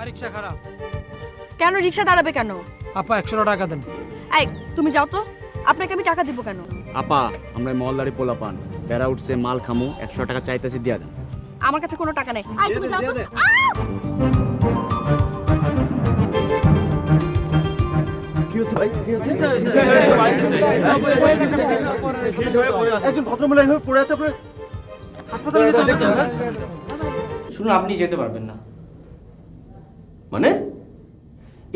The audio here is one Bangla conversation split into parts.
রিকশা খারাপ। কেন রিকশা দাঁড়াবে কেন? আপা 100 টাকা দেন। এই তুমি যাও তো, আপনাকে আমি টাকা দিব কেন? আপা আমরা মলদারি পোলা পান, বেড়া উঠছে মাল খামু, 100 টাকা চাইতেছি দিয়া দেন। আমার কাছে কোনো টাকা নেই। এই তুমি যাও তো। কি হচ্ছে ভাই? কি হচ্ছে? একজন ভদ্রমহিলা এভাবে পড়ে আছে, আপনি হাসপাতালে নিতে দেখছেন না? শুনুন, আপনি যেতে পারবেন না। মানে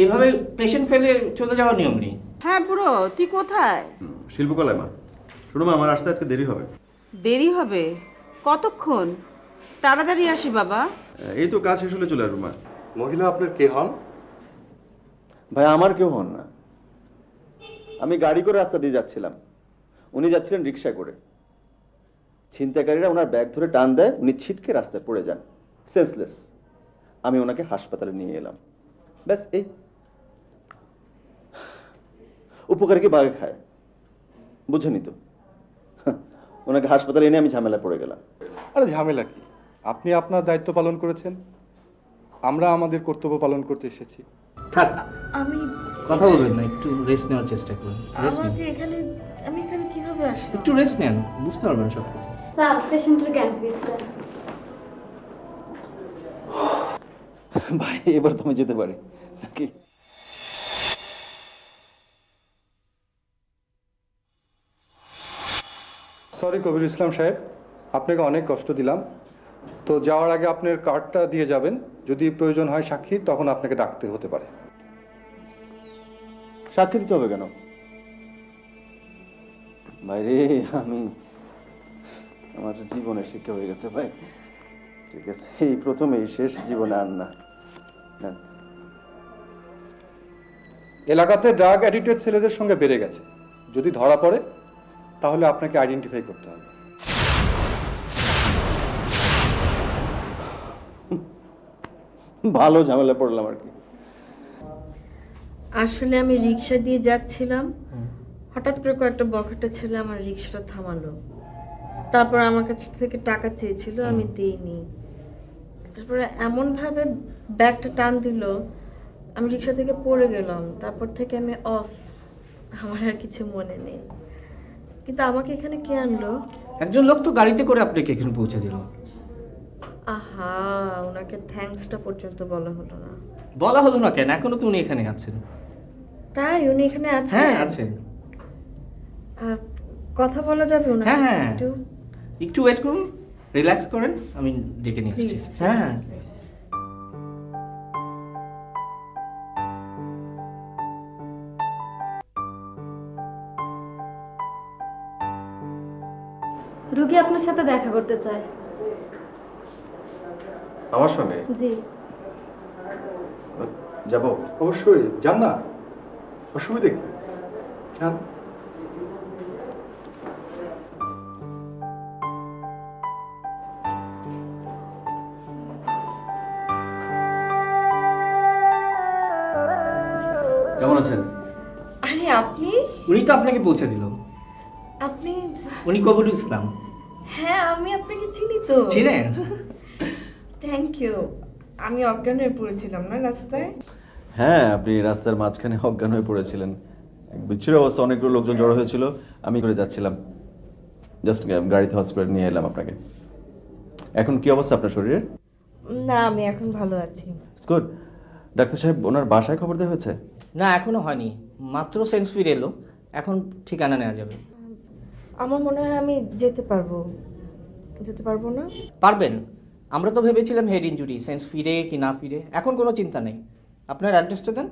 এভাবে পেশেন্ট ফেলে চলে যাওয়ার নিয়ম নেই। হ্যাঁ বুড়ো, তুই কোথায়? শিল্পকলায় মা। শুনো মা, আমার আসতে আজকে দেরি হবে। দেরি হবে? কতক্ষণ? তাড়াতাড়ি আসি বাবা। এই তো কাজ শেষ হলে চলে আসবো মা। মহিলা আপনার কে হন? ভাই আমার কেউ হন না, আমি গাড়ি করে রাস্তা দিয়ে যাচ্ছিলাম, উনি যাচ্ছিলেন রিক্সা করে। ছিনতাইকারীরা ওনার ব্যাগ ধরে টান দেয়, উনি ছিটকে রাস্তায় পড়ে যান, সেন্সলেস। আমি ওনাকে হাসপাতালে নিয়ে এলাম, ব্যাস। এই উপকার কি বাঘে খায়, বুঝেনি তো? ওনাকে হাসপাতালে এনে আমি ঝামেলা পড়ে গেলাম। আরে ঝামেলা কি, আপনি আপনার দায়িত্ব পালন করেছেন, আমরা আমাদের কর্তব্য পালন করতে এসেছি। থাক, আমি কথা বলবেন না, একটু রেস্ট নেওয়ার চেষ্টা করুন। আমি এখানে কিভাবে আসলাম? একটু রেস্ট নেন, বুঝতে পারবেন সব কিছু। স্যার পেশেন্টের জ্ঞান ফিরছে। ভাই এবার তো আমি যেতে পারি নাকি? সরি কবির ইসলাম সাহেব, আপনাকে অনেক কষ্ট দিলাম। তো যাওয়ার আগে আপনার কার্ডটা দিয়ে যাবেন, যদি প্রয়োজন হয় সাক্ষীর, তখন আপনাকে ডাকতে হতে পারে। সাক্ষী দিতে হবে কেন ভাই রে? আমার জীবনে শিক্ষা হয়ে গেছে ভাই। ঠিক আছে, এই প্রথম, এই শেষ, জীবনে আর না। এলাকাতে ড্রাগ অ্যাডিক্টেড ছেলেদের সঙ্গে বেড়ে গেছে, যদি ধরা পড়ে তাহলে আপনাকে আইডেন্টিফাই করতে হবে। ভালো ঝামেলা পড়লাম আর কি। আসলে আমি রিকশা দিয়ে যাচ্ছিলাম, হঠাৎ করে কয়েকটা বখাটে ছেলে আমার রিকশাটা থামালো, তারপর আমার কাছ থেকে টাকা চেয়েছিল, আমি দিইনি। তারপরে এমন ভাবে ব্যাগটা টান দিল, আমি রিকশা থেকে পড়ে গেলাম। তারপর থেকে আমি অফ, আমার আর কিছু মনে নেই। কিন্তু আমাকে এখানে কে আনলো? একজন লোক তো গাড়িতে করে আপনাকে এখানে পৌঁছে দিল। আহা, ওনাকে থ্যাঙ্কসটা পর্যন্ত বলা হলো না। বলা হলো না কেন? এখনো তো উনি এখানে আছেন। তাই উনি এখানে আছেন? হ্যাঁ আছেন। কথা বলা যাবে ওনার সাথে? হ্যাঁ, একটু ওয়েট করুন, রিল্যাক্স করেন, আমি ডেকে নিয়ে আসছি। হ্যাঁ রুগী আপনার সাথে দেখা করতে চায়। আমার সঙ্গে? জি। যাব? অবশ্যই যান না, অসুবিধা কি? যান। কেমন আছেন? আরে আপনি? উনি তো আপনাকে পৌঁছে দিল। আপনি? উনি কবির ইসলাম। হ্যাঁ, আমি আপনাকে চিনি তো। চিনেন? Thank you. আমি অজ্ঞান হয়ে পড়েছিলাম না রাস্তায়? হ্যাঁ, আপনি রাস্তার মাঝখানে অজ্ঞান হয়ে পড়েছিলেন। এক বিচ্ছিন্ন অবস্থা, অনেকগুলো লোকজন জড়ো হয়েছিল, আমি করে যাচ্ছিলাম, জাস্ট গাড়িতে হসপিটাল নিয়ে এলাম আপনাকে। এখন কি অবস্থা আপনার শরীরের? না, আমি এখন ভালো আছি। গুড। ডাক্তার সাহেব, ওনার বাসায় খবর দেওয়া হয়েছে? না, এখনো হয়নি, মাত্র সেন্স ফিরে এলো, এখন ঠিকানা নেওয়া যাবে। আমার মনে হয় আমি যেতে পারবো। যেতে পারবো না? পারবেন, আমরা তো ভেবেছিলাম হেড ইনজুরি, সেন্স ফিরে কি না ফিরে, এখন কোনো চিন্তা নেই। আপনার অ্যাড্রেসটা দেন,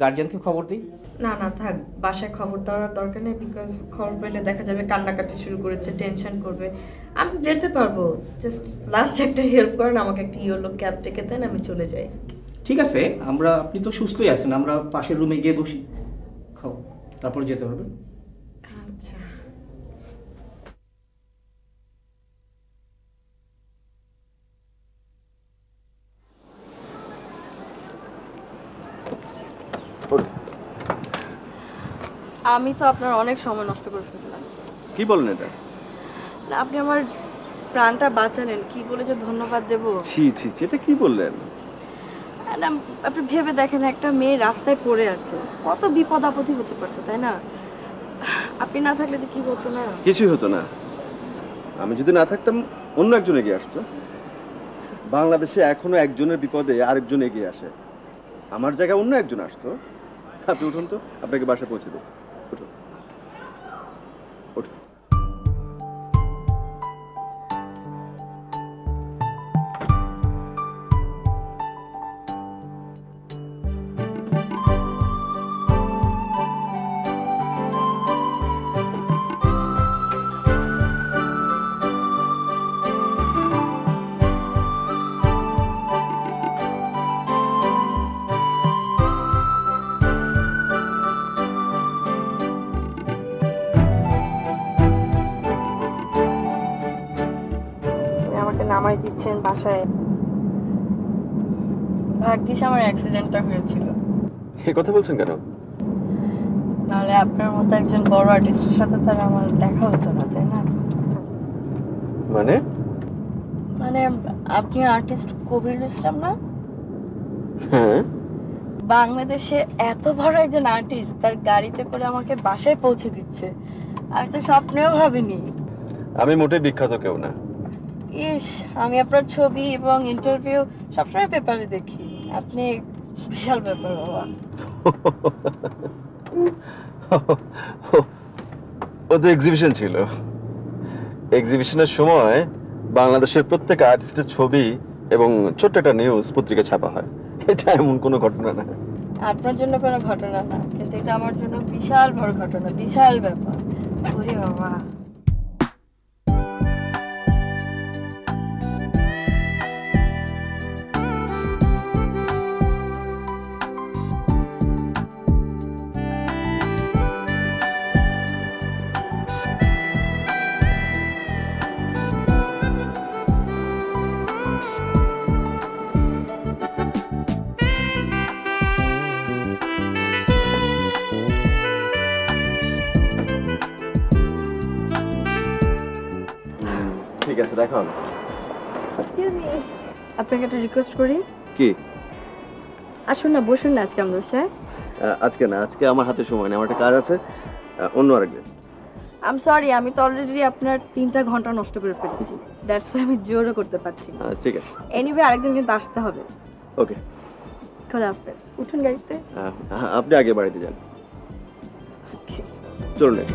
গার্জিয়ানকে খবর দিই। না না থাক, বাসায় খবর দেওয়ার দরকার নেই, বিকজ খবর পেলে দেখা যাবে কান্নাকাটি শুরু করেছে, টেনশন করবে। আমি তো যেতে পারবো, জাস্ট লাস্ট একটা হেল্প করেন, আমাকে একটা ইয়েলো ক্যাব ডেকে দেন, আমি চলে যাই। ঠিক আছে, আপনি তো সুস্থই আছেন, আমরা পাশের রুমে গিয়ে বসি, খাও, তারপর যেতে পারবেন। আচ্ছা। আমি তো আপনার অনেক সময় নষ্ট করে ফেললাম। কি বলেন এটা? আপনি আমার প্রাণটা বাঁচালেন, কি বলে যে ধন্যবাদ দেব। ছি ছি ছি, এটা কি বললেন? মানে আপনি ভেবে দেখেন, একটা মেয়ে রাস্তায় পড়ে আছে, কত বিপদ আপদই হতে পারতো, তাই না? আপনি না থাকলে যে কি হতো না। কিছুই হতো না। আমি যদি না থাকতাম অন্য একজন এগিয়ে আসতো। বাংলাদেশে এখনো একজনের বিপদে আরেকজন এগিয়ে আসে। আমার জায়গায় অন্য একজন আসতো। আপনি উঠুন তো, আপনাকে বাসায় পৌঁছে দেব। উঠুন, উঠুন। আমাকে নামাই দিচ্ছেন বাসায়। ভাগ্যিস আমার অ্যাক্সিডেন্টটা হয়েছিল, এই কথা বলছেন কেন? নাহলে আপনার মতো একজন বড় আর্টিস্টের সাথে তার আমার দেখা হতো না, তাই না? মানে মানে আপনি আর্টিস্ট কবিরুল ইসলাম না? হ্যাঁ। বাংলাদেশে এত বড় একজন আর্টিস্ট তার গাড়িতে করে আমাকে বাসায় পৌঁছে দিচ্ছে, আমি তো স্বপ্নেও ভাবিনি। আমি মোটেই বিখ্যাত কেউ না। ইস, আমি আপনার ছবি এবং ইন্টারভিউ সবসময় পেপারে দেখি। আপনি বিশাল ব্যাপার বাবা। ও তো এক্সিবিশন ছিল। এক্সিবিশনের সময় বাংলাদেশের প্রত্যেক আর্টিস্টের ছবি এবং ছোট্ট একটা নিউজ পত্রিকা ছাপা হয়। এটা এমন কোনো ঘটনা না। আপনার জন্য কোনো ঘটনা না, কিন্তু এটা আমার জন্য বিশাল বড় ঘটনা, বিশাল ব্যাপার। ওরে বাবা। ঠিক আছে, দেখা হবে। আপনাকে একটা রিকোয়েস্ট করি। কি? আসুন না, বসুন না আজকে আমাদের বাসায়। আজকে না, আজকে আমার হাতে সময় নেই, আমার একটা কাজ আছে। অন্য আরেকদিন। আই এম সরি, আমি তো অলরেডি আপনার 3টা ঘন্টা নষ্ট করে ফেলেছি। দ্যাটস ওয়াই আমি জোরও করতে পারছি না। ঠিক আছে। এনিওয়ে আরেকদিন কিন্তু আসতে হবে। ওকে, খোদা হাফেজ। উঠুন গাড়িতে। আপনি আগে বাড়িতে যান। চলুন।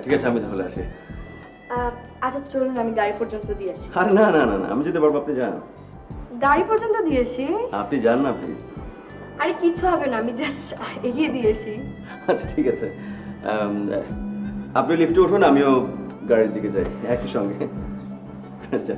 ঠিক আছে, আমি তাহলে আসি। আচ্ছা চলুন, আমি গাড়ি পর্যন্ত দিয়ে আসি। আরে না না না না, আমি যেতে পারবো, আপনি যান। গাড়ি পর্যন্ত দিয়ে আসি? আপনি যান না প্লিজ। আরে কিছু হবে না, আমি জাস্ট এগিয়ে দিয়ে আসি। আচ্ছা ঠিক আছে, আপনি লিফটে উঠুন, আমিও গাড়ির দিকে যাই একই সঙ্গে। আচ্ছা।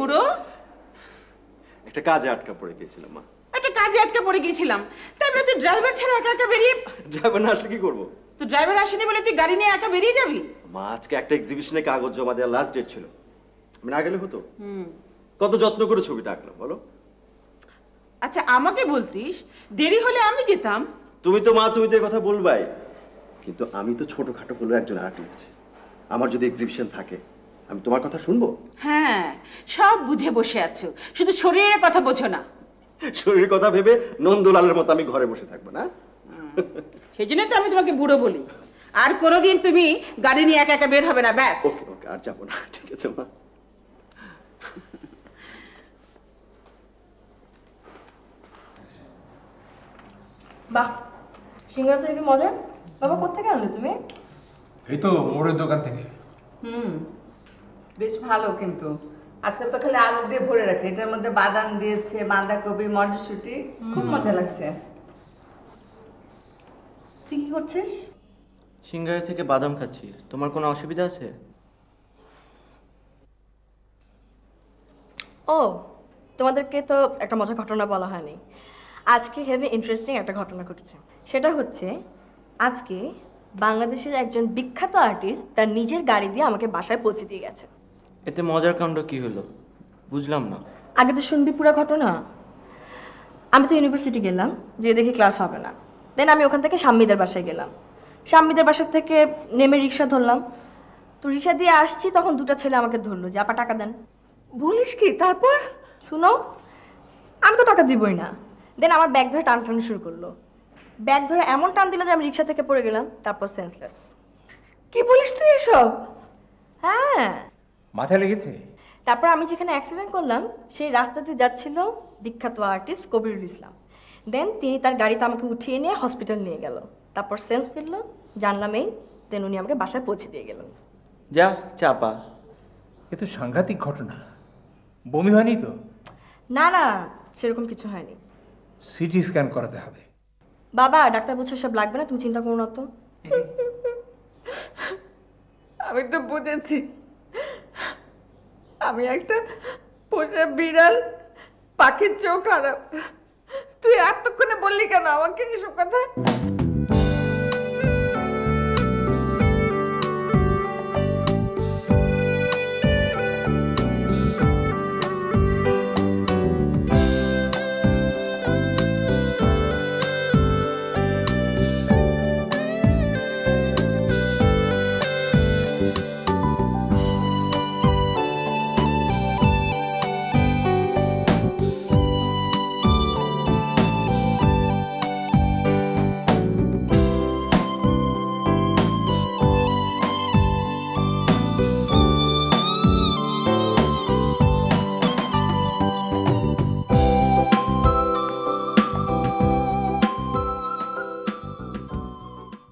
বুড়ো? একটা কাজে আটকা পড়ে গিয়েছিলাম মা। একটা কাজে আটকা পড়ে গিয়েছিলাম, তারপরে তুই ড্রাইভার ছেড়ে একা একা বেরিয়ে। ড্রাইভার না আসলে কি করবো? তো ড্রাইভার আসেনি বলে তুই গাড়ি নিয়ে একা বেরিয়ে যাবি? মা, আজকে একটা এক্সিবিশনে কাগজ জমা দেওয়ার লাস্ট ডেট ছিল, আমি না গেলে হতো? হুম। কত যত্ন করে ছবিটা আঁকলাম বলো। আচ্ছা আমাকে বলতিস, দেরি হলে আমি যেতাম। তুমি তো মা, তুমি তো এই কথা বলবাই, কিন্তু আমি তো ছোটখাটো হলো একজন আর্টিস্ট। আমার যদি এক্সিবিশন থাকে আমি তোমার কথা শুনবো? হ্যাঁ, সব বুঝে বসে আছো, শুধু শরীরের কথা বোঝো না। শরীরের কথা ভেবে নন্দলালের মতো আমি ঘরে বসে থাকবো না? সেই জন্য তো আমি তোমাকে বুড়ো বলি। আর কোনোদিন তুমি গাড়ি নিয়ে একা একা বের হবে না, ব্যাস। ওকে ওকে, আর যাবো না, ঠিক আছে মা। বাহ, সিঙ্গারা তো দেখি মজার। বাবা কোত্থেকে আনলে তুমি? এই তো মোড়ের দোকান থেকে। বেশ ভালো, কিন্তু আজকে তো খালি আলু দিয়ে ভরে রাখে, এটার মধ্যে বাদাম দিয়েছে, বাঁধাকপি, মটরশুঁটি, খুব মজা লাগছে। তুই কি করছিস? সিঙ্গারা থেকে বাদাম খাচ্ছি, তোমার কোনো অসুবিধা আছে? ও, তোমাদেরকে তো একটা মজার ঘটনা বলা হয়নি। আজকে হেভি ইন্টারেস্টিং একটা ঘটনা ঘটেছে। সেটা হচ্ছে আজকে বাংলাদেশের একজন বিখ্যাত আর্টিস্ট তার নিজের গাড়ি দিয়ে আমাকে বাসায় পৌঁছে দিয়ে গেছে। এতে মজার কাণ্ড কি হলো বুঝলাম না। আগে তো শুনবি পুরো ঘটনা। আমি তো ইউনিভার্সিটি গেলাম, যে দেখি ক্লাস হবে না। দেন আমি ওখান থেকে শাম্মীদের বাসায় গেলাম। শাম্মীদের বাসার থেকে নেমে রিক্সা ধরলাম। তো রিক্সা দিয়ে আসছি, তখন দুটো ছেলে আমাকে ধরলো যে আপা টাকা দেন। বলিস কি? তারপর? শুনো, আমি তো টাকা দিবই না। দেন আমার ব্যাগ ধরে টানাটানি শুরু করলো। ব্যাগ ধরে এমন টান দিল যে আমি রিক্সা থেকে পড়ে গেলাম, তারপর সেন্সলেস। কি বলিস তুই এসব? হ্যাঁ। মাথায় লেগেছে? তারপর আমি যেখানে অ্যাক্সিডেন্ট করলাম সেই রাস্তাতে যাচ্ছিল বিখ্যাত আর্টিস্ট কবিরুল ইসলাম। দেন তিনি তার গাড়িতে আমাকে উঠিয়ে নিয়ে হসপিটাল নিয়ে গেল। তারপর সেন্স ফিরলো, জানলাম এই। দেন উনি আমাকে বাসায় পৌঁছে দিয়ে গেলেন। যা চাপা, এ তো সাংঘাতিক ঘটনা। বমি হয়নি তো? না না, সেরকম কিছু হয়নি। সিটি স্ক্যান করাতে হবে। বাবা, ডাক্তার বলছে সব লাগবে না, তুমি চিন্তা করো না তো। আমি তো বুঝেছি, আমি একটা পোষা বিড়াল, পাখির চেয়েও খারাপ। তুই এতক্ষণে বললি কেন আমাকে এসব কথা?